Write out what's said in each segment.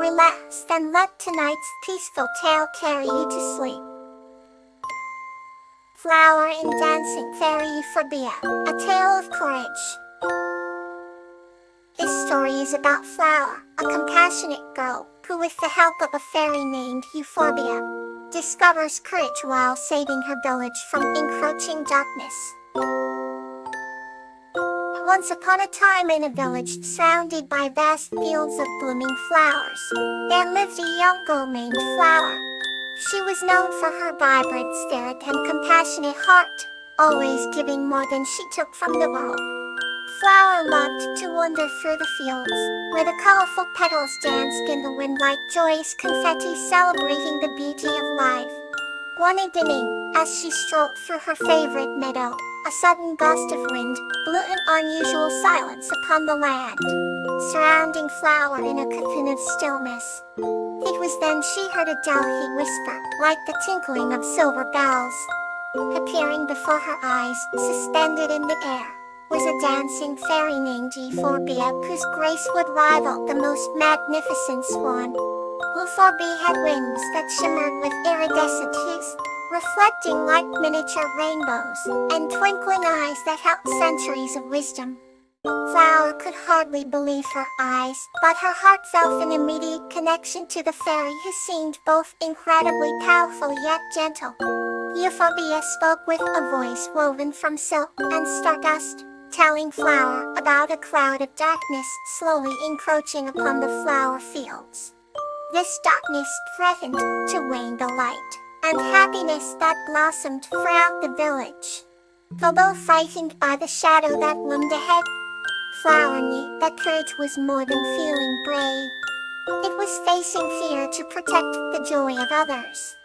relax and let tonight's peaceful tale carry you to sleep. Flower and Dancing Fairy Euphorbia, A Tale of Courage. This story is about Flower, a compassionate girl, who with the help of a fairy named Euphorbia, discovers courage while saving her village from encroaching darkness. Once upon a time in a village surrounded by vast fields of blooming flowers, there lived a young girl named Flower. She was known for her vibrant spirit and compassionate heart, always giving more than she took from the world. Flower loved to wander through the fields, where the colorful petals danced in the wind like joyous confetti celebrating the beauty of life. One evening, as she strolled through her favorite meadow, a sudden gust of wind blew an unusual silence upon the land, surrounding Flower in a cocoon of stillness. It was then she heard a delicate whisper, like the tinkling of silver bells. Appearing before her eyes, suspended in the air, was a dancing fairy named Euphorbia, whose grace would rival the most magnificent swan. Euphorbia had wings that shimmered with iridescent hues, reflecting like miniature rainbows, and twinkling eyes that held centuries of wisdom. Flower could hardly believe her eyes, but her heart felt an immediate connection to the fairy who seemed both incredibly powerful yet gentle. Euphorbia spoke with a voice woven from silk and stardust, telling Flower about a cloud of darkness slowly encroaching upon the flower fields. This darkness threatened to wane the light and happiness that blossomed throughout the village. Although frightened by the shadow that loomed ahead, Flower knew that courage was more than feeling brave. It was facing fear to protect the joy of others.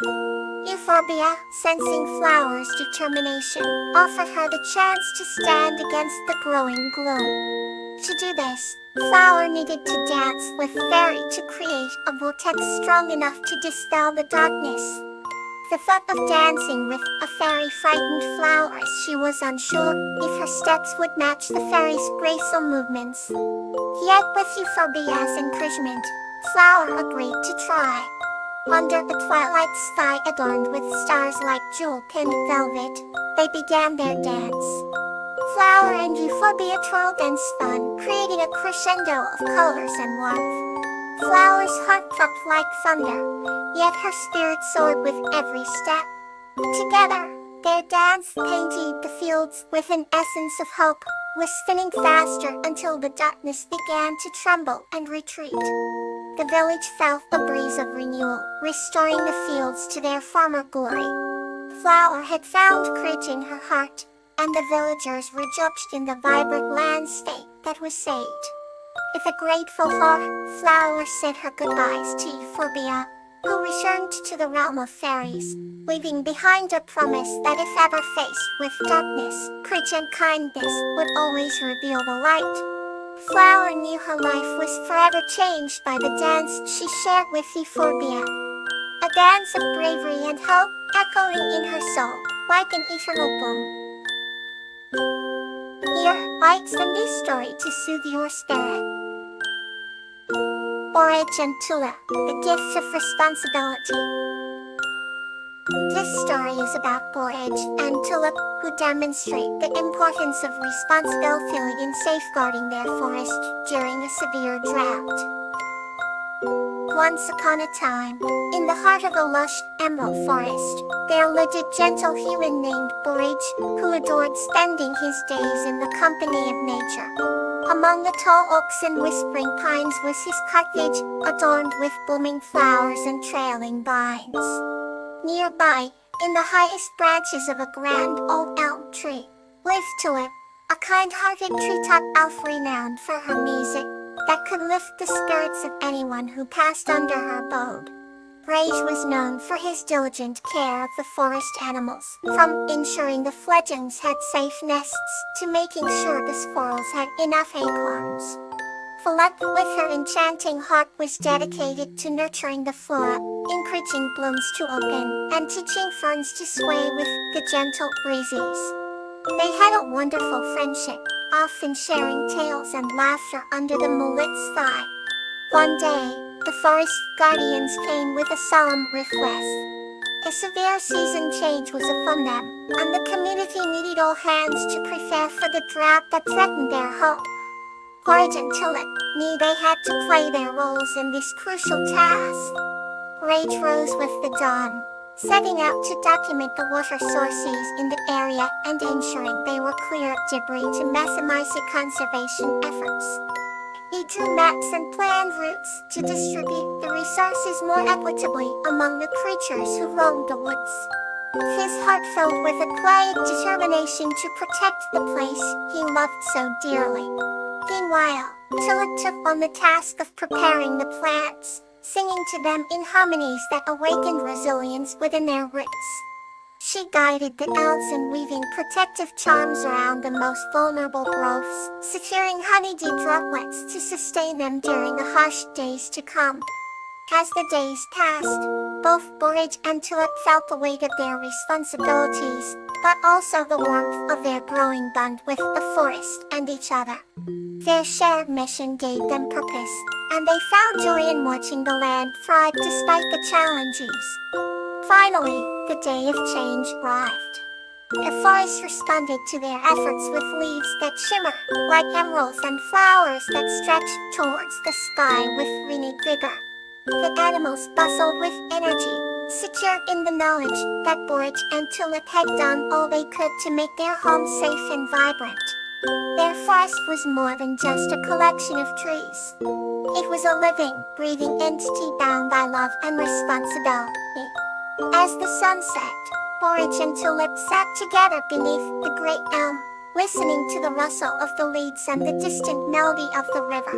Euphorbia, sensing Flower's determination, offered her the chance to stand against the growing gloom. To do this, Flower needed to dance with Fairy to create a vortex strong enough to dispel the darkness. The thought of dancing with a fairy frightened Flower as she was unsure if her steps would match the fairy's graceful movements. Yet with Euphorbia's encouragement, Flower agreed to try. Under a twilight sky adorned with stars like jewel-pinned velvet, they began their dance. Flower and Euphorbia twirled and spun, creating a crescendo of colors and warmth. Flower's heart thumped like thunder, yet her spirit soared with every step. Together, their dance painted the fields with an essence of hope, was spinning faster until the darkness began to tremble and retreat. The village felt a breeze of renewal, restoring the fields to their former glory. Flower had found courage in her heart, and the villagers rejoiced in the vibrant landscape that was saved. With a grateful heart, Flower said her goodbyes to Euphorbia, who returned to the realm of fairies, leaving behind a promise that if ever faced with darkness, courage and kindness would always reveal the light. Flower knew her life was forever changed by the dance she shared with Euphorbia. A dance of bravery and hope, echoing in her soul, like an eternal bloom. Here, write some new story to soothe your spirit. Borage and Tula, The Gifts of Responsibility. This story is about Borage and Tulip, who demonstrate the importance of responsibility in safeguarding their forest during a severe drought. Once upon a time, in the heart of a lush emerald forest, there lived a gentle human named Borage, who adored spending his days in the company of nature. Among the tall oaks and whispering pines was his cottage, adorned with blooming flowers and trailing vines. Nearby, in the highest branches of a grand old elm tree, lived Tulip, a kind-hearted treetop elf renowned for her music, that could lift the spirits of anyone who passed under her abode. Borage was known for his diligent care of the forest animals, from ensuring the fledglings had safe nests to making sure the squirrels had enough acorns. Tulip, with her enchanting heart, was dedicated to nurturing the flora, encouraging blooms to open, and teaching ferns to sway with the gentle breezes. They had a wonderful friendship, often sharing tales and laughter under the moonlit sky. One day, the forest guardians came with a solemn request. A severe season change was upon them, and the community needed all hands to prepare for the drought that threatened their home. Porridge and Tulip knew they had to play their roles in this crucial task. Rage rose with the dawn, setting out to document the water sources in the area and ensuring they were clear of debris to maximize the conservation efforts. He drew maps and planned routes to distribute the resources more equitably among the creatures who roamed the woods. His heart filled with a quiet determination to protect the place he loved so dearly. Meanwhile, Tulip took on the task of preparing the plants, singing to them in harmonies that awakened resilience within their roots. She guided the elves in weaving protective charms around the most vulnerable growths, securing honeydew droplets to sustain them during the harsh days to come. As the days passed, both Porridge and Tulip felt the weight of their responsibilities, but also the warmth of their growing bond with the forest and each other. Their shared mission gave them purpose, and they found joy in watching the land thrive despite the challenges. Finally, the day of change arrived. The forest responded to their efforts with leaves that shimmer like emeralds and flowers that stretched towards the sky with renewed vigor. The animals bustled with energy, secure in the knowledge that Porridge and Tulip had done all they could to make their home safe and vibrant. Their forest was more than just a collection of trees. It was a living, breathing entity bound by love and responsibility. As the sun set, Porridge and Tulip sat together beneath the great elm, listening to the rustle of the leaves and the distant melody of the river.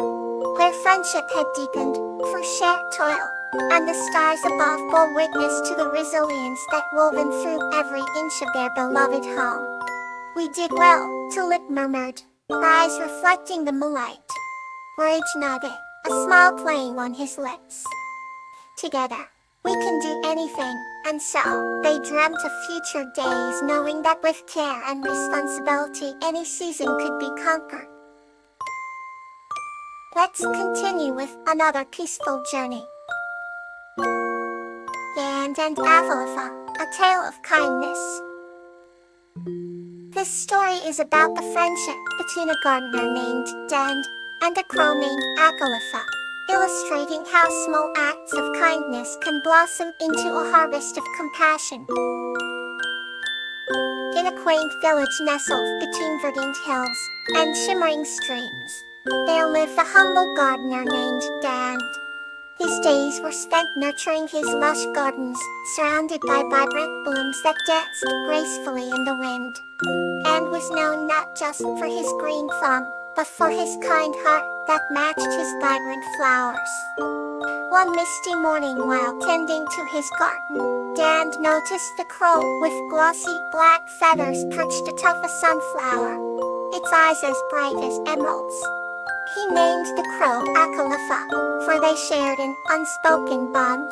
Their friendship had deepened through shared toil, and the stars above bore witness to the resilience that woven through every inch of their beloved home. "We did well," Tulip murmured, her eyes reflecting the moonlight. Porridge nodded, a smile playing on his lips. "Together, we can do anything," and so, they dreamt of future days knowing that with care and responsibility any season could be conquered. Let's continue with another peaceful journey. Dan and Avalotha, a tale of kindness. This story is about the friendship between a gardener named Dan and a crow named Avalotha, illustrating how small acts of kindness can blossom into a harvest of compassion. In a quaint village nestled between verdant hills and shimmering streams, there lived a humble gardener named Dan. His days were spent nurturing his lush gardens, surrounded by vibrant blooms that danced gracefully in the wind. Dan was known not just for his green thumb, but for his kind heart that matched his vibrant flowers. One misty morning while tending to his garden, Dan noticed the crow with glossy black feathers perched atop a sunflower, its eyes as bright as emeralds. He named the crow Avalotha, for they shared an unspoken bond.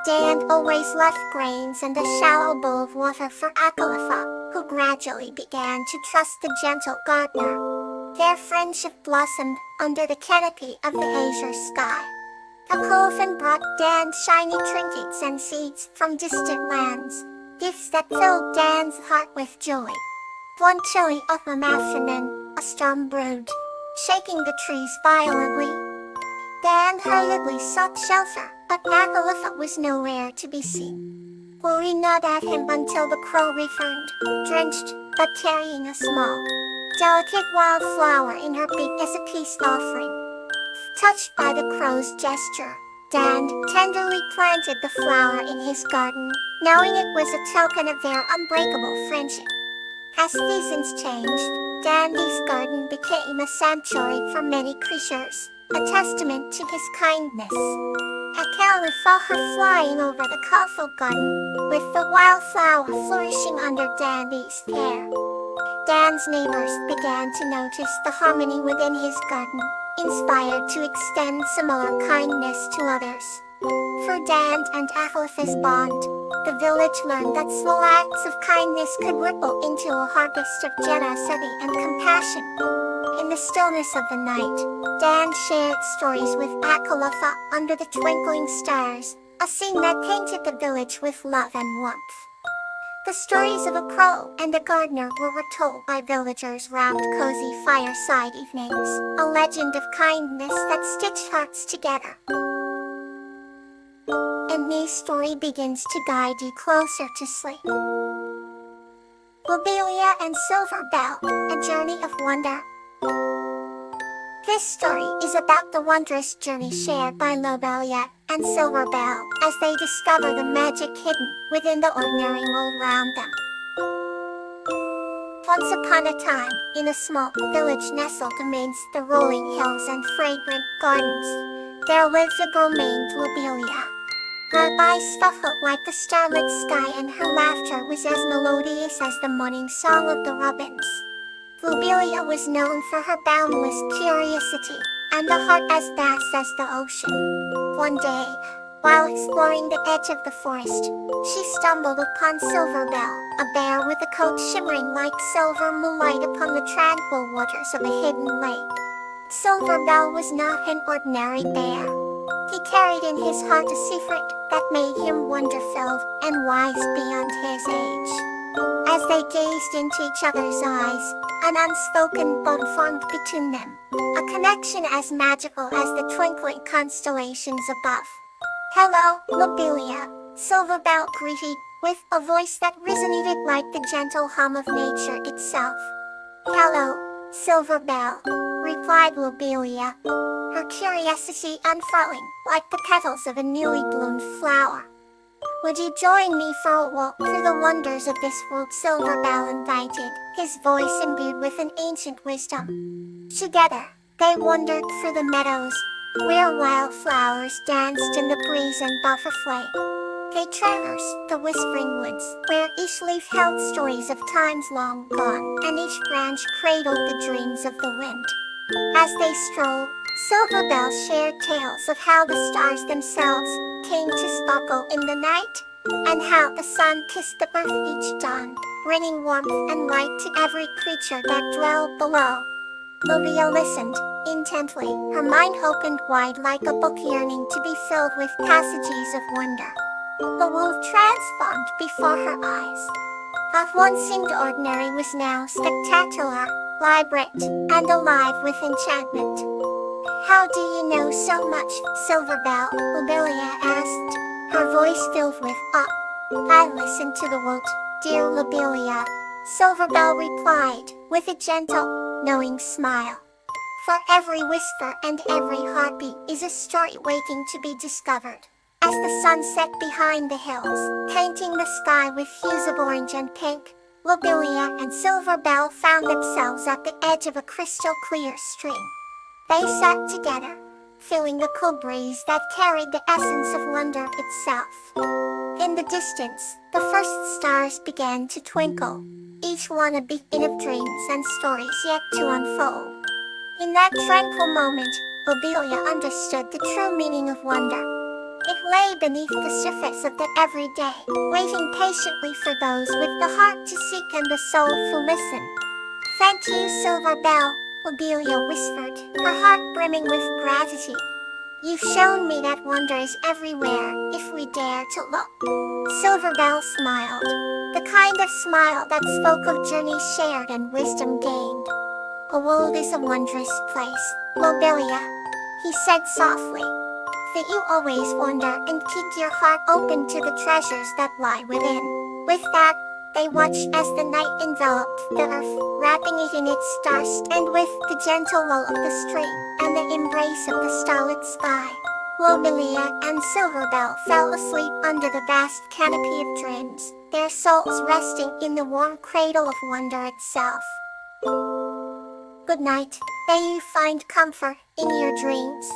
Dan always left grains and a shallow bowl of water for Avalotha, who gradually began to trust the gentle gardener. Their friendship blossomed under the canopy of the azure sky. Avalotha brought Dan shiny trinkets and seeds from distant lands, gifts that filled Dan's heart with joy. One chilly autumn afternoon, a storm brewed, shaking the trees violently. Dan hurriedly sought shelter, but Avalotha was nowhere to be seen. Worry gnawed at him until the crow returned, drenched, but carrying a small, delicate wildflower in her beak as a peace offering. Touched by the crow's gesture, Dan tenderly planted the flower in his garden, knowing it was a token of their unbreakable friendship. As seasons changed, Dandy's garden became a sanctuary for many creatures, a testament to his kindness. Avalotha saw her flying over the colorful garden, with the wildflower flourishing under Dandy's care. Dan's neighbors began to notice the harmony within his garden, inspired to extend similar kindness to others. Through Dan and Avalotha's bond, the village learned that small acts of kindness could ripple into a harvest of generosity and compassion. In the stillness of the night, Dan shared stories with Akalotha under the twinkling stars, a scene that painted the village with love and warmth. The stories of a crow and a gardener were retold by villagers round cozy fireside evenings, a legend of kindness that stitched hearts together. And this story begins to guide you closer to sleep. Lobelia and Silver Bell, A Journey of Wonder. This story is about the wondrous journey shared by Lobelia and Silver Bell as they discover the magic hidden within the ordinary world around them. Once upon a time, in a small village nestled amidst the rolling hills and fragrant gardens, there lives a girl named Lobelia. Her eyes sparkled like the starlit sky, and her laughter was as melodious as the morning song of the robins. Lobelia was known for her boundless curiosity and a heart as vast as the ocean. One day, while exploring the edge of the forest, she stumbled upon Silver Bell, a bear with a coat shimmering like silver moonlight upon the tranquil waters of a hidden lake. Silver Bell was not an ordinary bear. He carried in his heart a secret that made him wonder-filled and wise beyond his age. As they gazed into each other's eyes, an unspoken bond formed between them, a connection as magical as the twinkling constellations above. "Hello, Lobelia," Silver Bell greeted, with a voice that resonated like the gentle hum of nature itself. "Hello, Silver Bell," replied Lobelia, her curiosity unfurling like the petals of a newly bloomed flower. "Would you join me for a walk through the wonders of this world?" Silver Bell invited, his voice imbued with an ancient wisdom. Together, they wandered through the meadows, where wildflowers danced in the breeze and butterfly. They traversed the whispering woods, where each leaf held stories of times long gone, and each branch cradled the dreams of the wind. As they strolled, Silver Bell shared tales of how the stars themselves came to sparkle in the night, and how the sun kissed the earth each dawn, bringing warmth and light to every creature that dwelled below. Lobelia listened intently, her mind opened wide like a book yearning to be filled with passages of wonder. The world transformed before her eyes. What once seemed ordinary was now spectacular, vibrant, and alive with enchantment. "How do you know so much, Silver Bell?" Lobelia asked, her voice filled with awe. "I listen to the world, dear Lobelia," Silver Bell replied, with a gentle, knowing smile. "For every whisper and every heartbeat is a story waiting to be discovered." As the sun set behind the hills, painting the sky with hues of orange and pink, Lobelia and Silver Bell found themselves at the edge of a crystal-clear stream. They sat together, feeling the cool breeze that carried the essence of wonder itself. In the distance, the first stars began to twinkle, each one a beacon of dreams and stories yet to unfold. In that tranquil moment, Lobelia understood the true meaning of wonder. It lay beneath the surface of the everyday, waiting patiently for those with the heart to seek and the soul to listen. "Thank you, Silver Bell," Lobelia whispered, her heart brimming with gratitude. "You've shown me that wonder is everywhere, if we dare to look." Silver Bell smiled, the kind of smile that spoke of journeys shared and wisdom gained. "The world is a wondrous place, Lobelia," he said softly. "That you always wonder and keep your heart open to the treasures that lie within." With that, they watched as the night enveloped the earth, wrapping it in its stars, and with the gentle roll of the stream and the embrace of the starlit sky, Lobelia and Silver Bell fell asleep under the vast canopy of dreams, their souls resting in the warm cradle of wonder itself. Good night. May you find comfort in your dreams.